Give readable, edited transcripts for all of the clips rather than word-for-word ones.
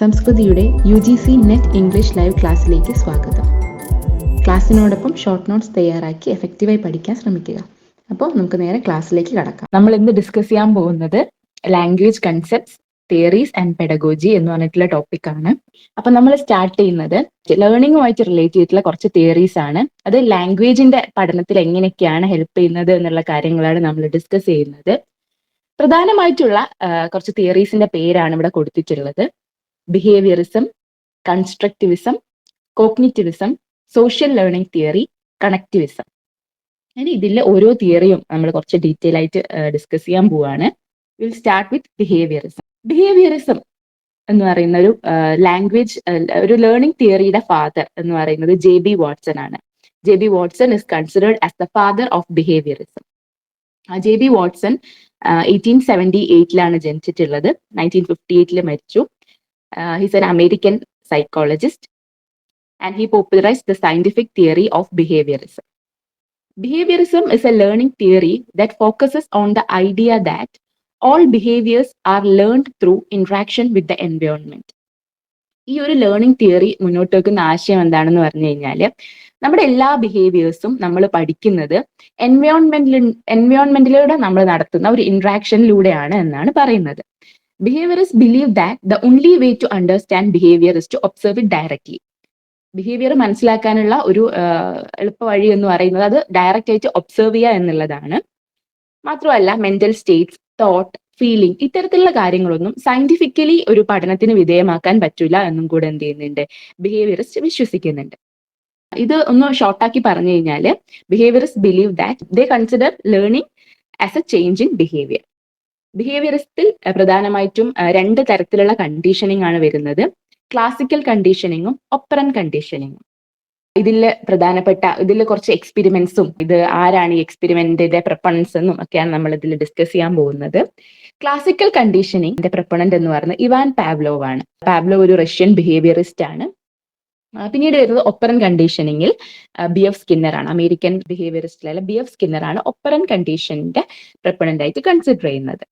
സംസ്കൃതിയുടെ UGC net English live ക്ലാസ്സിലേക്ക് സ്വാഗതം. ക്ലാസ്സിനോടൊപ്പം ഷോർട്ട് നോട്ട്സ് തയ്യാറാക്കി എഫക്റ്റീവായി പഠിക്കാൻ ശ്രമിക്കുക. അപ്പോൾ നമുക്ക് നേരെ ക്ലാസ്സിലേക്ക് കടക്കാം. നമ്മൾ ഇന്ന് ഡിസ്കസ് ചെയ്യാൻ പോകുന്നത് language concepts, theories and pedagogy എന്ന് പറഞ്ഞിട്ടുള്ള ടോപ്പിക്കാണ്. അപ്പൊ നമ്മൾ സ്റ്റാർട്ട് ചെയ്യുന്നത് ലേണിംഗുമായിട്ട് റിലേറ്റ് ചെയ്തിട്ടുള്ള കുറച്ച് തിയറീസ് ആണ്. അത് ലാംഗ്വേജിന്റെ പഠനത്തിൽ എങ്ങനെയൊക്കെയാണ് ഹെൽപ്പ് ചെയ്യുന്നത് എന്നുള്ള കാര്യങ്ങളാണ് നമ്മൾ ഡിസ്കസ് ചെയ്യുന്നത്. പ്രധാനമായിട്ടുള്ള കുറച്ച് തിയറീസിന്റെ പേരാണ് ഇവിടെ കൊടുത്തിട്ടുള്ളത്. Behaviourism, constructivism, cognitivism, social learning theory, connectivism. ഇനി ഇതിലെ ഓരോ തിയറിയും നമ്മൾ കുറച്ച് ഡീറ്റെയിൽ ആയിട്ട് ഡിസ്കസ് ചെയ്യാൻ പോവാണ്. Will start with behaviourism. Behaviourism എന്ന് പറയുന്ന ഒരു ലാംഗ്വേജ് ഒരു ലേണിംഗ് തിയറിയുടെ ഫാദർ എന്ന് പറയുന്നത് JB വാട്സൺ ആണ്. JB Watson is considered as the father of behaviourism. JB Watson 1878 ജനിച്ചിട്ടുള്ളത്. 1958 മരിച്ചു. He's an American psychologist and he popularized the scientific theory of behaviorism. Behaviorism is a learning theory that focuses on the idea that all behaviors are learned through interaction with the environment. ഈ ഒരു learning theory മുന്നോട്ട് വെക്കുന്ന ആശയം എന്താണെന്ന് പറഞ്ഞു കഴിഞ്ഞാൽ, നമ്മുടെ എല്ലാ ബിഹേവിയേഴ്സും നമ്മൾ പഠിക്കുന്നത് എൻവയോൺമെന്റിലൂടെ നമ്മൾ നടത്തുന്ന ഒരു ഇന്ററാക്ഷനിലൂടെയാണ് എന്നാണ് പറയുന്നത്. Behaviorists believe that the only way to understand behavior is to observe it directly. Behaviour മനസ്സിലാക്കാനുള്ള ഒരു എളുപ്പ വഴി എന്ന് പറയുന്നത് അത് ഡയറക്റ്റ് ആയിട്ട് ഒബ്സർവ് ചെയ്യുക എന്നുള്ളതാണ്. മാത്രമല്ല മെന്റൽ സ്റ്റേറ്റ്സ്, തോട്ട്, ഫീലിംഗ് ഇത്തരത്തിലുള്ള കാര്യങ്ങളൊന്നും സയന്റിഫിക്കലി ഒരു പഠനത്തിന് വിധേയമാക്കാൻ പറ്റില്ല എന്നും കൂടെ എന്ത് ചെയ്യുന്നുണ്ട്, ബിഹേവിയറിസ്റ്റ് വിശ്വസിക്കുന്നുണ്ട്. ഇത് ഒന്ന് ഷോർട്ടാക്കി പറഞ്ഞു കഴിഞ്ഞാൽ, behaviourist believe that they consider learning as a change in behaviour. ബിഹേവിയറിസ്റ്റിൽ പ്രധാനമായിട്ടും രണ്ട് തരത്തിലുള്ള കണ്ടീഷനിങ് ആണ് വരുന്നത്. ക്ലാസിക്കൽ കണ്ടീഷനിങ്ങും ഒപ്പറന്റ് കണ്ടീഷനിങ്ങും. ഇതിൽ കുറച്ച് എക്സ്പെരിമെന്റ്സും ഇത് ആരാണ് ഈ എക്സ്പെരിമെന്റിന്റെ പ്രൊപ്പണൻസ് എന്നും ഒക്കെയാണ് നമ്മൾ ഇതിൽ ഡിസ്കസ് ചെയ്യാൻ പോകുന്നത്. ക്ലാസിക്കൽ കണ്ടീഷനിങ്ങിന്റെ പ്രൊപ്പണന്റ് എന്ന് പറയുന്നത് ഇവാൻ പാവ്ലോവ് ആണ്. പാവ്ലോവ് ഒരു റഷ്യൻ ബിഹേവിയറിസ്റ്റ് ആണ്. പിന്നീട് വരുന്നത് ഒപ്പറന്റ് കണ്ടീഷനിങ്ങിൽ BF സ്കിന്നർ ആണ്. അമേരിക്കൻ ബിഹേവിയറിസ്റ്റിലെ BF സ്കിന്നർ ആണ് ഒപ്പറന്റ് കണ്ടീഷനിന്റെ പ്രൊപ്പണന്റ് ആയിട്ട് കൺസിഡർ ചെയ്യുന്നത്.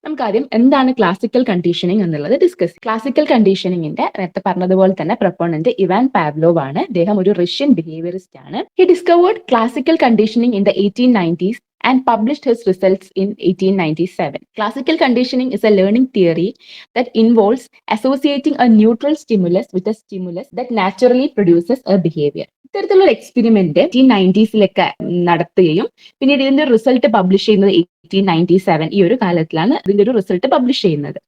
നമുക്കാദ്യം എന്താണ് ക്ലാസിക്കൽ കണ്ടീഷനിങ് എന്നുള്ളത് ഡിസ്കസ്. ക്ലാസിക്കൽ കണ്ടീഷനിങ്ങിന്റെ നേരത്തെ പറഞ്ഞതുപോലെ തന്നെ പ്രൊപ്പോണന്റ് ഇവാൻ പാവ്ലോവ് ആണ്. അദ്ദേഹം ഒരു റഷ്യൻ ബിഹേവിയറിസ്റ്റ് ആണ്. He discovered classical conditioning in the 1890s and published his results in 1897. Classical conditioning is a learning theory that involves associating a neutral stimulus with a stimulus that naturally produces a behavior. ഇത്തരത്തിലുള്ള experiment 1890s നടത്തുകയും പിന്നീട് ഇതിന്റെ result publish ചെയ്യുന്നത് 1897 ഈ ഒരു കാലത്തിലാണ് ഇതിന്റെ ഒരു result publish ചെയ്യുന്നത്.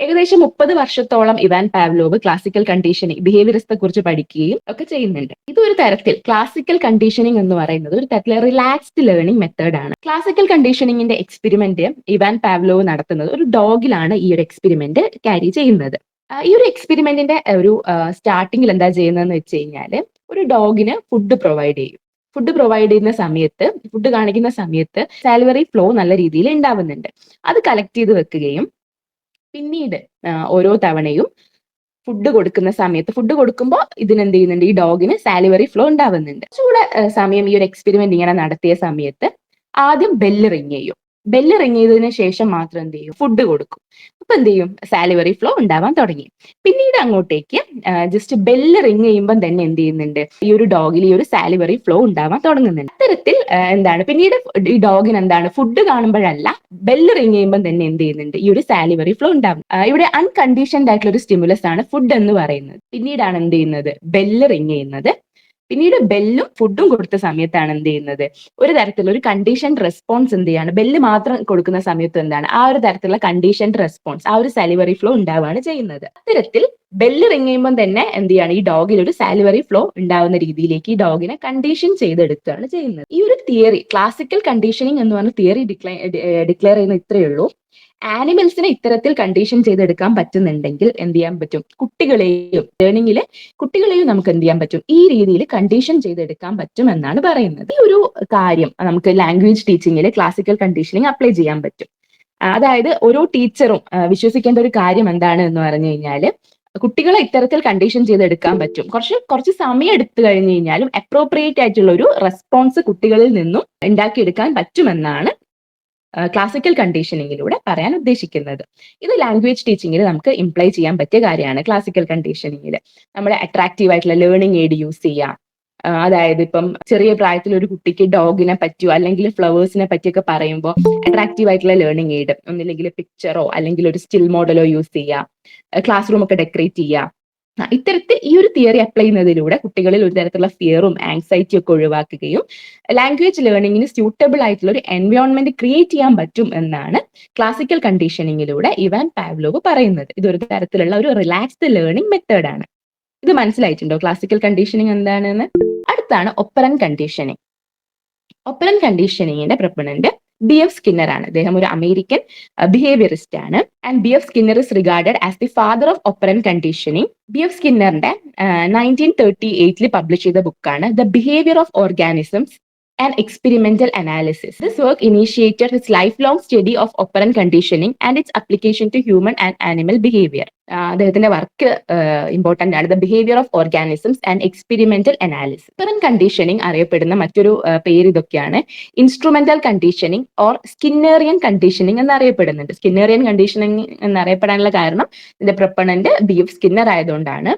ഏകദേശം 30 വർഷത്തോളം ഇവാൻ പാവ്ലോവ് ക്ലാസിക്കൽ കണ്ടീഷനിങ് ബിഹേവിയറിസത്തെ കുറിച്ച് പഠിക്കുകയും ഒക്കെ ചെയ്യുന്നുണ്ട്. ഇതൊരു തരത്തിൽ ക്ലാസിക്കൽ കണ്ടീഷനിങ് എന്ന് പറയുന്നത് ഒരു തരത്തിലെ റിലാക്സ്ഡ് ലേണിംഗ് മെത്തേഡാണ്. ക്ലാസിക്കൽ കണ്ടീഷനിങ്ങിന്റെ എക്സ്പെരിമെന്റ് ഇവാൻ പാവ്ലോവ് നടത്തുന്നത് ഒരു ഡോഗിലാണ് ഈ ഒരു എക്സ്പെരിമെന്റ് ക്യാരി ചെയ്യുന്നത്. ഈ ഒരു എക്സ്പെരിമെന്റിന്റെ ഒരു സ്റ്റാർട്ടിങ്ങിൽ എന്താ ചെയ്യുന്നതെന്ന് വെച്ച് കഴിഞ്ഞാൽ, ഒരു ഡോഗിന് ഫുഡ് പ്രൊവൈഡ് ചെയ്യും. ഫുഡ് പ്രൊവൈഡ് ചെയ്യുന്ന സമയത്ത്, ഫുഡ് കാണിക്കുന്ന സമയത്ത് സാലിവറി ഫ്ലോ നല്ല രീതിയിൽ ഉണ്ടാവുന്നുണ്ട്. അത് കളക്ട് ചെയ്ത് വെക്കുകയും പിന്നീട് ഓരോ തവണയും ഫുഡ് കൊടുക്കുന്ന സമയത്ത്, ഫുഡ് കൊടുക്കുമ്പോൾ ഇതിനെന്ത് ചെയ്യുന്നുണ്ട്, ഈ ഡോഗിന് സാലിവറി ഫ്ലോ ഉണ്ടാവുന്നുണ്ട്. ചൂടെ സമയം ഈ ഒരു എക്സ്പെരിമെന്റ് ഇങ്ങനെ നടത്തിയ സമയത്ത് ആദ്യം ബെല്ല് റിങ് ചെയ്യും. ബെല്ല് റിങ് ചെയ്തതിന് ശേഷം മാത്രം എന്ത് ചെയ്യും, ഫുഡ് കൊടുക്കും. അപ്പൊ എന്ത് ചെയ്യും, സാലിവറി ഫ്ലോ ഉണ്ടാവാൻ തുടങ്ങി. പിന്നീട് അങ്ങോട്ടേക്ക് ജസ്റ്റ് ബെല്ല് റിങ് ചെയ്യുമ്പോൾ തന്നെ എന്ത് ചെയ്യുന്നുണ്ട്, ഈ ഒരു ഡോഗിൽ ഈ ഒരു സാലിവറി ഫ്ലോ ഉണ്ടാവാൻ തുടങ്ങുന്നുണ്ട്. അത്തരത്തിൽ പിന്നീട് ഈ ഡോഗിന് ഫുഡ് കാണുമ്പോഴല്ല, ബെല്ല് റിങ് ചെയ്യുമ്പോൾ തന്നെ എന്ത് ചെയ്യുന്നുണ്ട്, ഈ ഒരു സാലിവറി ഫ്ലോ ഉണ്ടാവും. ഇവിടെ അൺകണ്ടീഷൻഡ് ആയിട്ടുള്ള ഒരു സ്റ്റിമുലസ് ആണ് ഫുഡ് എന്ന് പറയുന്നത്. പിന്നീടാണ് എന്ത് ചെയ്യുന്നത്, ബെല്ല് റിങ് ചെയ്യുന്നത്. പിന്നീട് ബെല്ലും ഫുഡും കൊടുത്ത സമയത്താണ് എന്ത് ചെയ്യുന്നത്, ഒരു തരത്തിലുള്ള ഒരു കണ്ടീഷൻ റെസ്പോൺസ് എന്ത് ചെയ്യാണ്, ബെല്ല് മാത്രം കൊടുക്കുന്ന സമയത്ത് ആ ഒരു തരത്തിലുള്ള കണ്ടീഷൻ റെസ്പോൺസ്, ആ ഒരു സാലിവറി ഫ്ലോ ഉണ്ടാവുകയാണ് ചെയ്യുന്നത്. അത്തരത്തിൽ ബെല്ല് റിങ് ചെയ്യുമ്പോൾ തന്നെ എന്ത് ചെയ്യാണ്, ഈ ഡോഗിൽ ഒരു സാലിവറി ഫ്ലോ ഉണ്ടാവുന്ന രീതിയിലേക്ക് ഈ ഡോഗിനെ കണ്ടീഷൻ ചെയ്തെടുക്കുകയാണ് ചെയ്യുന്നത്. ഈ ഒരു തിയറി, ക്ലാസിക്കൽ കണ്ടീഷനിങ് എന്ന് പറഞ്ഞ തിയറി ഡിക്ലെയർ ചെയ്യുന്ന ഇത്രയേ ഉള്ളൂ. ആനിമൽസിനെ ഇത്തരത്തിൽ കണ്ടീഷൻ ചെയ്തെടുക്കാൻ പറ്റുന്നുണ്ടെങ്കിൽ എന്ത് ചെയ്യാൻ പറ്റും, ലേണിംഗിലെ കുട്ടികളെയും നമുക്ക് എന്ത് ചെയ്യാൻ പറ്റും, ഈ രീതിയിൽ കണ്ടീഷൻ ചെയ്തെടുക്കാൻ പറ്റും എന്നാണ് പറയുന്നത്. ഈ ഒരു കാര്യം നമുക്ക് ലാംഗ്വേജ് ടീച്ചിങ്ങിൽ ക്ലാസിക്കൽ കണ്ടീഷനിങ് അപ്ലൈ ചെയ്യാൻ പറ്റും. അതായത് ഓരോ ടീച്ചറും വിശ്വസിക്കേണ്ട ഒരു കാര്യം എന്താണ് എന്ന് പറഞ്ഞു കഴിഞ്ഞാൽ, കുട്ടികളെ ഇത്തരത്തിൽ കണ്ടീഷൻ ചെയ്തെടുക്കാൻ പറ്റും. കുറച്ച് സമയം എടുത്തു കഴിഞ്ഞു കഴിഞ്ഞാലും അപ്രോപ്രിയേറ്റ് ആയിട്ടുള്ള ഒരു റെസ്പോൺസ് കുട്ടികളിൽ നിന്നും ഉണ്ടാക്കിയെടുക്കാൻ പറ്റുമെന്നാണ് ക്ലാസിക്കൽ കണ്ടീഷനിങ്ങിലൂടെ പറയാൻ ഉദ്ദേശിക്കുന്നത്. ഇത് ലാംഗ്വേജ് ടീച്ചിങ്ങിൽ നമുക്ക് ഇംപ്ലൈ ചെയ്യാൻ പറ്റിയ കാര്യമാണ്. ക്ലാസിക്കൽ കണ്ടീഷനിങ്ങിൽ നമ്മൾ അട്രാക്റ്റീവ് ആയിട്ടുള്ള ലേണിംഗ് എയ്ഡ് യൂസ് ചെയ്യാം. അതായത് ഇപ്പം ചെറിയ പ്രായത്തിൽ ഒരു കുട്ടിക്ക് ഡോഗിനെ പറ്റിയോ അല്ലെങ്കിൽ ഫ്ലവേഴ്സിനെ പറ്റിയൊക്കെ പറയുമ്പോൾ അട്രാക്റ്റീവ് ആയിട്ടുള്ള ലേണിംഗ് എയ്ഡ് ഒന്നില്ലെങ്കിൽ പിക്ചറോ അല്ലെങ്കിൽ ഒരു സ്റ്റിൽ മോഡലോ യൂസ് ചെയ്യാം, ക്ലാസ് റൂം ഒക്കെ ഡെക്കറേറ്റ് ചെയ്യാം. ഇത്തരത്തിൽ ഈ ഒരു തിയറി അപ്ലൈ ചെയ്യുന്നതിലൂടെ കുട്ടികളിൽ ഒരു തരത്തിലുള്ള ഫിയറും ആങ്സൈറ്റിയും ഒക്കെ ഒഴിവാക്കുകയും ലാംഗ്വേജ് ലേണിംഗിന് സ്യൂട്ടബിൾ ആയിട്ടുള്ള ഒരു എൻവയോൺമെന്റ് ക്രിയേറ്റ് ചെയ്യാൻ പറ്റും എന്നാണ് ക്ലാസിക്കൽ കണ്ടീഷനിങ്ങിലൂടെ ഇവാൻ പാവ്ലോവ് പറയുന്നത്. ഇതൊരു തരത്തിലുള്ള ഒരു റിലാക്സ്ഡ് ലേണിംഗ് മെത്തേഡാണ്. ഇത് മനസ്സിലായിട്ടുണ്ടോ ക്ലാസിക്കൽ കണ്ടീഷനിങ് എന്താണെന്ന്? അടുത്താണ് ഒപ്പറന്റ് കണ്ടീഷനിങ്. ഒപ്പറന്റ് കണ്ടീഷനിങ്ങിന്റെ പ്രൊപ്പണന്റ് ബി.എഫ്. സ്കിന്നർ ആണ്. അദ്ദേഹം ഒരു അമേരിക്കൻ ബിഹേവിയറിസ്റ്റ് ആണ്. And B F. Skinner is regarded as the father of operant conditioning. B F. സ്കിന്നറിന്റെ 1938 പബ്ലിഷ് ചെയ്ത ബുക്കാണ് the behaviour of organisms and experimental analysis. This work initiated his lifelong study of operant conditioning and its application to human and animal behavior. അദ്ദേഹത്തിന്റെ work important ആണ്. The behaviour of organisms and experimental analysis. Operant conditioning അറിയപ്പെടുന്ന മറ്റൊരു പേര് ഇതൊക്കെയാണ്. Instrumental conditioning or Skinnerian conditioning എന്നറിയപ്പെടുന്നുണ്ട്. Skinnerian conditioning എന്നറിയപ്പെടാനുള്ള കാരണം ഇതിന്റെ പ്രൊപ്പണന്റ് ബി.എഫ്. സ്കിന്നർ ആയതുകൊണ്ടാണ്.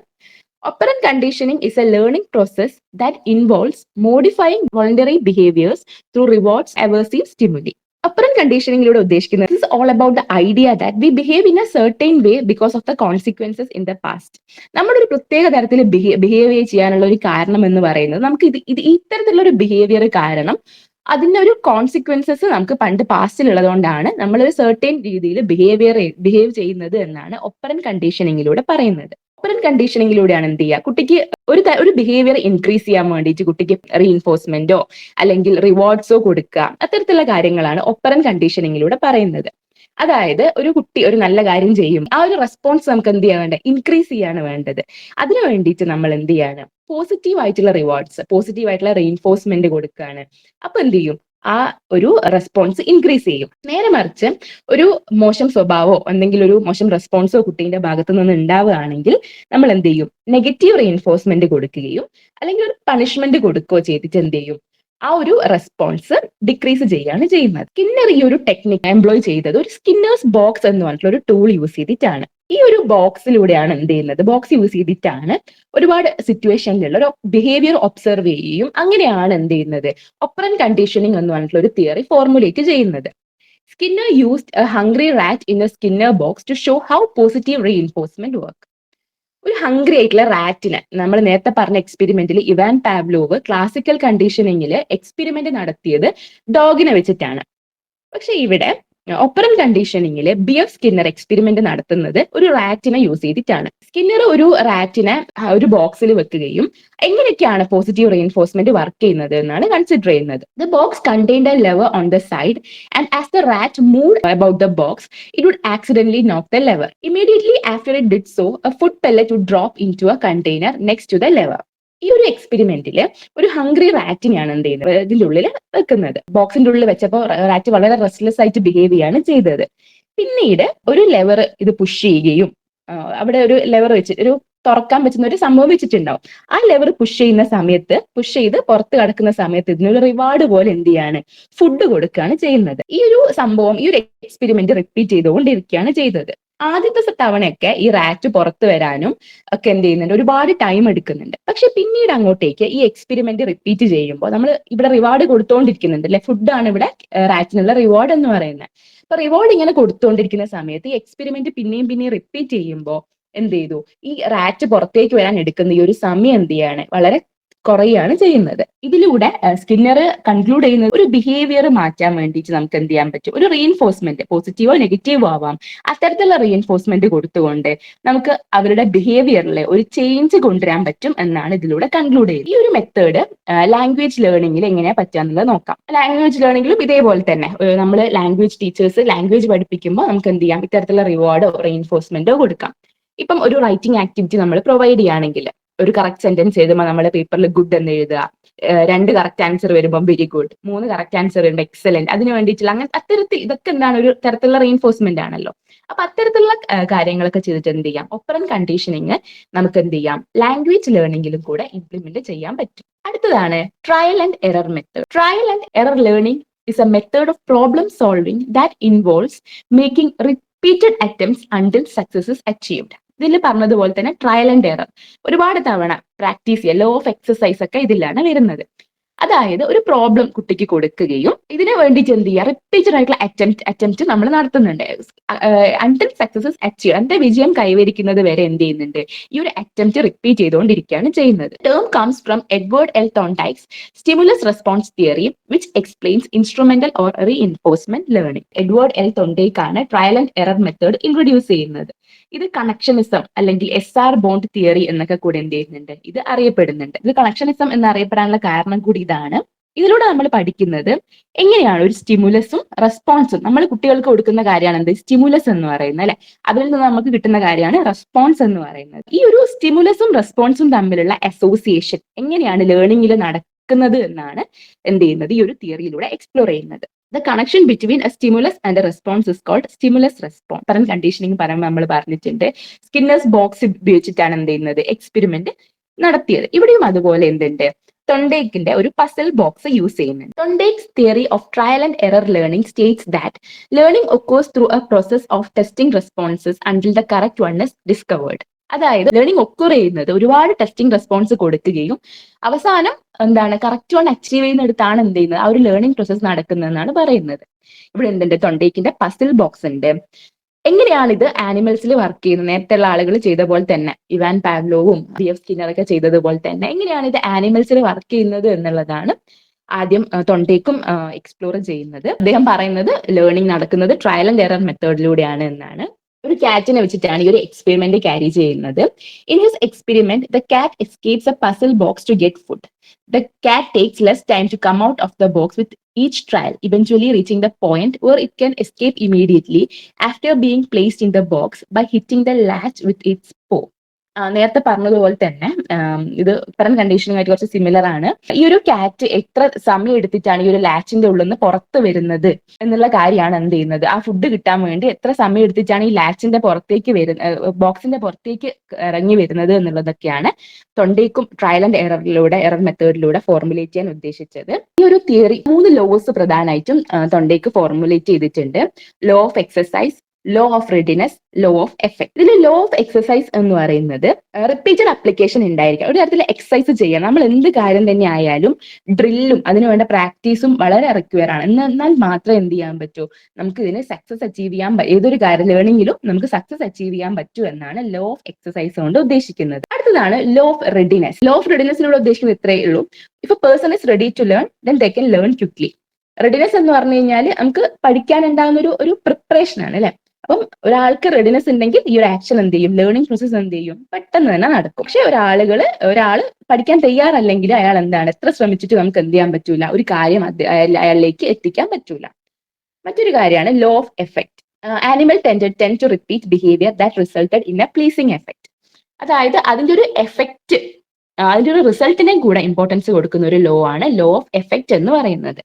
Operant conditioning is a learning process that involves modifying voluntary behaviors through rewards, aversive stimuli. Operant conditioning is all about the idea that we behave in a certain way because of the consequences in the past. നമ്മൾ ഒരു പ്രത്യേക തരത്തിൽ behave ചെയ്യാനുള്ള ഒരു കാരണം എന്ന് പറയുന്നത് നമുക്ക് ഇത്തരത്തിലുള്ള ഒരു ബിഹേവിയർ കാരണം അതിന്റെ ഒരു കോൺസിക്വൻസസ് നമുക്ക് പണ്ട് പാസ്റ്റിൽ ഉള്ളതുകൊണ്ടാണ് നമ്മൾ ഒരു സർട്ടൻ രീതിയിൽ ബിഹേവ് ചെയ്യുന്നത് എന്നാണ് ഒപ്പറന്റ് കണ്ടീഷനിങ്ങിലൂടെ പറയുന്നത്. ഒപ്പറന്റ് കണ്ടീഷനിങ്ങിലൂടെയാണ് എന്ത് ചെയ്യുക, കുട്ടിക്ക് ഒരു ബിഹേവിയർ ഇൻക്രീസ് ചെയ്യാൻ വേണ്ടിയിട്ട് കുട്ടിക്ക് റീഇൻഫോഴ്സ്മെന്റോ അല്ലെങ്കിൽ റിവാർഡ്സോ കൊടുക്കുക, അത്തരത്തിലുള്ള കാര്യങ്ങളാണ് ഒപ്പറന്റ് കണ്ടീഷനിങ്ങിലൂടെ പറയുന്നത്. അതായത് ഒരു കുട്ടി ഒരു നല്ല കാര്യം ചെയ്യും, ആ ഒരു റെസ്പോൺസ് നമുക്ക് എന്ത് ചെയ്യാൻ വേണ്ടത്, ഇൻക്രീസ് ചെയ്യാണ് വേണ്ടത്. അതിനു വേണ്ടിയിട്ട് നമ്മൾ എന്ത് ചെയ്യാണ്, പോസിറ്റീവ് ആയിട്ടുള്ള റിവാർഡ്സ്, പോസിറ്റീവ് ആയിട്ടുള്ള റീഇൻഫോഴ്സ്മെന്റ് കൊടുക്കുകയാണ്. അപ്പൊ എന്ത് ചെയ്യും, ആ ഒരു റെസ്പോൺസ് ഇൻക്രീസ് ചെയ്യും. നേരെ മറിച്ച് ഒരു മോശം സ്വഭാവമോ എന്തെങ്കിലും ഒരു മോശം റെസ്പോൺസോ കുട്ടീന്റെ ഭാഗത്തു നിന്ന് ഉണ്ടാവുകയാണെങ്കിൽ നമ്മൾ എന്ത് ചെയ്യും, നെഗറ്റീവ് റീഇൻഫോഴ്സ്മെന്റ് കൊടുക്കുകയും അല്ലെങ്കിൽ ഒരു പണിഷ്മെന്റ് കൊടുക്കുകയോ ചെയ്തിട്ട് എന്ത് ചെയ്യും, ആ ഒരു റെസ്പോൺസ് ഡിക്രീസ് ചെയ്യുകയാണ് ചെയ്യുന്നത്. സ്കിന്നർ ഈ ഒരു ടെക്നിക് എംപ്ലോയ് ചെയ്തത് ഒരു സ്കിന്നേഴ്സ് ബോക്സ് എന്ന് പറഞ്ഞിട്ടുള്ള ഒരു ടൂൾ യൂസ് ചെയ്തിട്ടാണ്. ഈ ഒരു ബോക്സിലൂടെയാണ് എന്ത് ചെയ്യുന്നത്, ബോക്സ് യൂസ് ചെയ്തിട്ടാണ് ഒരുപാട് സിറ്റുവേഷനിലുള്ള ഒരു ബിഹേവിയർ ഒബ്സർവ് ചെയ്യുകയും അങ്ങനെയാണ് എന്ത് ചെയ്യുന്നത്, ഒപ്പറന്റ് കണ്ടീഷനിങ് എന്ന് പറഞ്ഞിട്ടുള്ള ഒരു തിയറി ഫോർമുലേറ്റ് ചെയ്യുന്നത്. Skinner used a hungry rat in a Skinner box to show how positive reinforcement work. ഒരു ഹംഗ്രി ആയിട്ടുള്ള റാറ്റിന് നമ്മൾ നേരത്തെ പറഞ്ഞ എക്സ്പെരിമെന്റിൽ ഇവാൻ പാവ്ലോവ് ക്ലാസിക്കൽ കണ്ടീഷനിങ്ങിൽ എക്സ്പെരിമെന്റ് നടത്തിയത് ഡോഗിനെ വെച്ചിട്ടാണ്. പക്ഷെ ഇവിടെ ഒപ്പറന്റ് കണ്ടീഷനിങ്ങിൽ ബി.എഫ്. സ്കിന്നർ എക്സ്പെരിമെന്റ് നടത്തുന്നത് ഒരു റാറ്റിനെ യൂസ് ചെയ്തിട്ടാണ്. സ്കിന്നർ ഒരു റാറ്റിനെ ഒരു ബോക്സിൽ വെക്കുകയും എങ്ങനെയൊക്കെയാണ് പോസിറ്റീവ് റീഇൻഫോഴ്സ്മെന്റ് വർക്ക് ചെയ്യുന്നത് എന്നാണ് കൺസിഡർ ചെയ്യുന്നത്. The box contained a lever on the side and as the rat moved about the box it would accidentally knock the lever. Immediately after it did so a food pellet would drop in to a container next to the lever. ഈ ഒരു എക്സ്പെരിമെന്റില് ഒരു hungry റാറ്റിനെയാണ് എന്ത് ചെയ്യുന്നത്, ഇതിന്റെ ഉള്ളിൽ വെക്കുന്നത്. ബോക്സിന്റെ ഉള്ളിൽ വെച്ചപ്പോൾ റാറ്റ് വളരെ റെസ്റ്റ്ലെസ് ആയിട്ട് ബിഹേവ് ചെയ്യാണ് ചെയ്തത്. പിന്നീട് ഒരു ലെവർ ഇത് പുഷ് ചെയ്യുകയും അവിടെ ഒരു ലെവർ വെച്ച് ഒരു തുറക്കാൻ പറ്റുന്ന ഒരു സംഭവം വെച്ചിട്ടുണ്ടാവും. ആ ലെവർ പുഷ് ചെയ്യുന്ന സമയത്ത്, പുഷ് ചെയ്ത് പുറത്ത് കടക്കുന്ന സമയത്ത് ഇതിനൊരു റിവാർഡ് പോലെ എന്ത് ചെയ്യാണ്, ഫുഡ് കൊടുക്കുകയാണ് ചെയ്യുന്നത്. ഈ ഒരു സംഭവം, ഈ ഒരു എക്സ്പെരിമെന്റ് റിപ്പീറ്റ് ചെയ്തുകൊണ്ടിരിക്കുകയാണ് ചെയ്തത്. ആദ്യത്തെ തവണയൊക്കെ ഈ റാറ്റ് പുറത്തു വരാനും ഒക്കെ എന്ത് ചെയ്യുന്നുണ്ട്, ഒരുപാട് ടൈം എടുക്കുന്നുണ്ട്. പക്ഷെ പിന്നീട് അങ്ങോട്ടേക്ക് ഈ എക്സ്പെരിമെന്റ് റിപ്പീറ്റ് ചെയ്യുമ്പോൾ നമ്മൾ ഇവിടെ റിവാർഡ് കൊടുത്തുകൊണ്ടിരിക്കുന്നുണ്ട് അല്ലെ, ഫുഡാണ് ഇവിടെ റാറ്റിനുള്ള റിവാർഡ് എന്ന് പറയുന്നത്. അപ്പൊ റിവാർഡ് ഇങ്ങനെ കൊടുത്തുകൊണ്ടിരിക്കുന്ന സമയത്ത് ഈ എക്സ്പെരിമെന്റ് പിന്നെയും റിപ്പീറ്റ് ചെയ്യുമ്പോൾ എന്ത് ചെയ്തു, ഈ റാറ്റ് പുറത്തേക്ക് വരാൻ എടുക്കുന്ന ഈ ഒരു സമയം എന്ത് ചെയ്യാണ്, വളരെ കുറയാണ് ചെയ്യുന്നത്. ഇതിലൂടെ സ്കിന്നർ കൺക്ലൂഡ് ചെയ്യുന്നത് ഒരു ബിഹേവിയർ മാറ്റാൻ വേണ്ടിയിട്ട് നമുക്ക് എന്ത് ചെയ്യാൻ പറ്റും, ഒരു റീഇൻഫോഴ്സ്മെന്റ്, പോസിറ്റീവോ നെഗറ്റീവോ ആവാം, അത്തരത്തിലുള്ള റീഇൻഫോഴ്സ്മെന്റ് കൊടുത്തുകൊണ്ട് നമുക്ക് അവരുടെ ബിഹേവിയറിൽ ഒരു ചേഞ്ച് കൊണ്ടുവരാൻ പറ്റും എന്നാണ് ഇതിലൂടെ കൺക്ലൂഡ് ചെയ്യുന്നത്. ഈ ഒരു മെത്തേഡ് ലാംഗ്വേജ് ലേണിംഗിൽ എങ്ങനെയാ പറ്റുക നോക്കാം. ലാംഗ്വേജ് ലേണിംഗിലും ഇതേപോലെ തന്നെ നമ്മൾ ലാംഗ്വേജ് ടീച്ചേഴ്സ് ലാംഗ്വേജ് പഠിപ്പിക്കുമ്പോൾ നമുക്ക് എന്ത് ചെയ്യാം, ഇത്തരത്തിലുള്ള റിവാർഡോ റീഇൻഫോഴ്സ്മെന്റോ കൊടുക്കാം. ഇപ്പം ഒരു റൈറ്റിംഗ് ആക്ടിവിറ്റി നമ്മൾ പ്രൊവൈഡ് ചെയ്യുകയാണെങ്കിൽ ഒരു കറക്റ്റ് സെന്റൻസ് എഴുതുമ്പോൾ നമ്മൾ പേപ്പറിൽ ഗുഡ് എന്ന് എഴുതുക, 2 കറക്റ്റ് ആൻസർ വരുമ്പോൾ വെരി ഗുഡ്, 3 കറക്റ്റ് ആൻസർ ഉണ്ട് എക്സലന്റ്, അതിന് വേണ്ടിയിട്ടുള്ള അങ്ങനെ അത്തരത്തിൽ ഇതൊക്കെ എന്താണ്, ഒരു തരത്തിലുള്ള റീഇൻഫോഴ്സ്മെന്റ് ആണല്ലോ. അപ്പൊ അത്തരത്തിലുള്ള കാര്യങ്ങളൊക്കെ ചെയ്തിട്ട് എന്ത് ചെയ്യാം, ഒപ്പറന്റ് കണ്ടീഷനിങ് നമുക്ക് എന്ത് ചെയ്യാം, ലാംഗ്വേജ് ലേണിംഗിലും കൂടെ ഇംപ്ലിമെന്റ് ചെയ്യാൻ പറ്റും. അടുത്തതാണ് trial and error method. Trial and error learning is A method of problem solving that involves making repeated attempts until success is achieved. ഇതിൽ പറഞ്ഞതുപോലെ തന്നെ ട്രയൽ ആൻഡ് എറർ, ഒരുപാട് തവണ പ്രാക്ടീസ് ചെയ്യുക, ലോ ഓഫ് എക്സസൈസ് ഒക്കെ ഇതിലാണ് വരുന്നത്. അതായത് ഒരു പ്രോബ്ലം കുട്ടിക്ക് കൊടുക്കുകയും ഇതിനു വേണ്ടിയിട്ട് എന്ത് ചെയ്യുക, റിപ്പീറ്റഡ് ആയിട്ടുള്ള അറ്റംപ്റ്റ് നമ്മൾ നടത്തുന്നുണ്ട്. അണ്ടിൽ സക്സസ് അച്ചീവ്, അതിന്റെ വിജയം കൈവരിക്കുന്നത് വരെ എന്ത് ചെയ്യുന്നുണ്ട്, ഈ ഒരു അറ്റംപ്റ്റ് റിപ്പീറ്റ് ചെയ്തുകൊണ്ടിരിക്കുകയാണ് ചെയ്യുന്നത്. Term comes from Edward L Thorndike's stimulus response theory which explains instrumental or reinforcement learning. Edward L Thorndike ആണ് trial and error method introduce ചെയ്യുന്നത്. ഇത് കണക്ഷനിസം അല്ലെങ്കിൽ SR ബോണ്ട് തിയറി എന്നൊക്കെ കൂടി എന്ത് ചെയ്യുന്നുണ്ട്, ഇത് അറിയപ്പെടുന്നുണ്ട്. ഇത് കണക്ഷനിസം എന്നറിയപ്പെടാനുള്ള കാരണം കൂടി ഇതാണ്. ഇതിലൂടെ നമ്മൾ പഠിക്കുന്നത് എങ്ങനെയാണ് ഒരു സ്റ്റിമുലസും റെസ്പോൺസും, നമ്മൾ കുട്ടികൾക്ക് കൊടുക്കുന്ന കാര്യമാണ് എന്ത്, സ്റ്റിമുലസ് എന്ന് പറയുന്നത് അല്ലെ, അതിൽ നിന്ന് നമുക്ക് കിട്ടുന്ന കാര്യമാണ് റെസ്പോൺസ് എന്ന് പറയുന്നത്. ഈ ഒരു സ്റ്റിമുലസും റെസ്പോൺസും തമ്മിലുള്ള അസോസിയേഷൻ എങ്ങനെയാണ് ലേണിംഗിൽ നടക്കുന്നത് എന്നാണ് എന്ത് ചെയ്യുന്നത്, ഈ ഒരു തിയറിയിലൂടെ എക്സ്പ്ലോർ ചെയ്യുന്നത്. The connection between a stimulus and a response is called stimulus response. Parent conditioning പറയുമ്പോൾ നമ്മൾ പറഞ്ഞിട്ടുണ്ട്, സ്കിന്നേഴ്സ് ബോക്സ് ഉപയോഗിച്ചിട്ടാണ് എന്ത് ചെയ്യുന്നത്, എക്സ്പെരിമെന്റ് നടത്തിയത്. ഇവിടെയും അതുപോലെ എന്തുണ്ട്, തൊണ്ടേക്കിന്റെ ഒരു പസിൽ ബോക്സ് യൂസ് ചെയ്യുന്നുണ്ട്. Thorndike's theory of trial and error learning states that learning occurs through a process of testing responses until the correct one is discovered. അതായത് ലേണിംഗ് ഒക്കർ ചെയ്യുന്നത് ഒരുപാട് ടെസ്റ്റിംഗ് റെസ്പോൺസ് കൊടുക്കുകയും അവസാനം എന്താണ് കറക്റ്റ് വൺ അച്ചീവ് ചെയ്യുന്നിടത്താണ് എന്ത് ചെയ്യുന്നത്, ആ ഒരു ലേണിംഗ് പ്രോസസ് നടക്കുന്നതെന്നാണ് പറയുന്നത്. ഇവിടെ എന്തുണ്ട്, തൊണ്ടേക്കിന്റെ പസിൽ ബോക്സ് ഉണ്ട്. എങ്ങനെയാണ് ഇത് ആനിമൽസിൽ വർക്ക് ചെയ്യുന്നത്, നേരത്തെ ഉള്ള ആളുകൾ ചെയ്ത പോലെ തന്നെ, ഇവാൻ പാവ്ലോവും BF സ്കിന്നറൊക്കെ ചെയ്തതുപോലെ തന്നെ എങ്ങനെയാണ് ഇത് ആനിമൽസിൽ വർക്ക് ചെയ്യുന്നത് എന്നുള്ളതാണ് ആദ്യം തൊണ്ടേക്കും എക്സ്പ്ലോർ ചെയ്യുന്നത്. അദ്ദേഹം പറയുന്നത് ലേണിംഗ് നടക്കുന്നത് ട്രയൽ ആൻഡ് എറർ മെത്തേഡിലൂടെയാണ് എന്നാണ്. ഒരു കാറ്റിനെ വെച്ചിട്ടാണ് ഈ ഒരു എക്സ്പെരിമെന്റ് ക്യാരി ചെയ്യുന്നത്. In his experiment the cat escapes a puzzle box to get food. The cat takes less time to come out of the box with each trial, eventually reaching the point where it can escape immediately after being placed in the box by hitting the latch with its paw. നേരത്തെ പറഞ്ഞതുപോലെ തന്നെ ഇത് ഇത്തരം കണ്ടീഷനുമായിട്ട് കുറച്ച് similar ആണ്. ഈ ഒരു കാറ്റ് എത്ര സമയം എടുത്തിട്ടാണ് ഈ ഒരു ലാച്ചിന്റെ ഉള്ളിൽ നിന്ന് പുറത്ത് വരുന്നത് എന്നുള്ള കാര്യമാണ് എന്ത് ചെയ്യുന്നത്, ആ ഫുഡ് കിട്ടാൻ വേണ്ടി എത്ര സമയം എടുത്തിട്ടാണ് ഈ ലാച്ചിന്റെ പുറത്തേക്ക് ബോക്സിന്റെ പുറത്തേക്ക് ഇറങ്ങി വരുന്നത് എന്നുള്ളതൊക്കെയാണ് തൊണ്ടേക്കും ട്രയൽ ആൻഡ് എറർ മെത്തേഡിലൂടെ ഫോർമുലേറ്റ് ചെയ്യാൻ ഉദ്ദേശിച്ചത്. ഈ ഒരു തിയറി 3 ലോസ് പ്രധാനമായിട്ടും തൊണ്ടേക്ക് ഫോർമുലേറ്റ് ചെയ്തിട്ടുണ്ട്. Law of exercise, law of readiness, law of effect. ഇതിൽ ലോ ഓഫ് എക്സസൈസ് എന്ന് പറയുന്നത് റിപ്പീറ്റഡ് അപ്ലിക്കേഷൻ ഉണ്ടായിരിക്കാം. ഒരു തരത്തിൽ എക്സസൈസ് ചെയ്യാൻ നമ്മൾ എന്ത് കാര്യം തന്നെ ആയാലും ഡ്രില്ലും അതിനുവേണ്ട പ്രാക്ടീസും വളരെ റിക്വയർ ആണ്. എന്നാൽ മാത്രമേ എന്ത് ചെയ്യാൻ പറ്റൂ, നമുക്ക് ഇതിന് സക്സസ് അച്ചീവ് ചെയ്യാൻ, ഏതൊരു കാര്യം ലേണിംഗിലും നമുക്ക് സക്സസ് അച്ചീവ് ചെയ്യാൻ പറ്റൂ എന്നാണ് ലോ ഓഫ് എക്സസൈസ് കൊണ്ട് ഉദ്ദേശിക്കുന്നത്. അടുത്തതാണ് law of readiness. Law of റെഡിനെസിലൂടെ ഉദ്ദേശിക്കുന്നത് ഇത്രയേ ഉള്ളൂ, if a person is ready to learn then they can learn quickly. Readiness എന്ന് പറഞ്ഞു കഴിഞ്ഞാൽ നമുക്ക് പഠിക്കാൻ ഉണ്ടാകുന്ന ഒരു പ്രിപ്പറേഷൻ ആണ് അല്ലെ. അപ്പം ഒരാൾക്ക് റെഡിനെസ് ഉണ്ടെങ്കിൽ ഈ ഒരു ആക്ഷൻ എന്ത് ചെയ്യും, ലേണിംഗ് പ്രോസസ് എന്ത് ചെയ്യും, പെട്ടെന്ന് തന്നെ നടക്കും. പക്ഷെ ഒരാൾ പഠിക്കാൻ തയ്യാറല്ലെങ്കിൽ അയാൾ എന്താണ്, എത്ര ശ്രമിച്ചിട്ട് നമുക്ക് എന്ത് ചെയ്യാൻ പറ്റൂല, ഒരു കാര്യം അയാളിലേക്ക് എത്തിക്കാൻ പറ്റൂല. മറ്റൊരു കാര്യമാണ് law of effect. Animal tend to repeat behaviour that resulted in a pleasing effect. അതായത് അതിന്റെ ഒരു എഫക്റ്റ്, അതിന്റെ ഒരു റിസൾട്ടിനെയും കൂടെ ഇമ്പോർട്ടൻസ് കൊടുക്കുന്ന ഒരു ലോ ആണ് ലോ ഓഫ് എഫക്ട് എന്ന് പറയുന്നത്.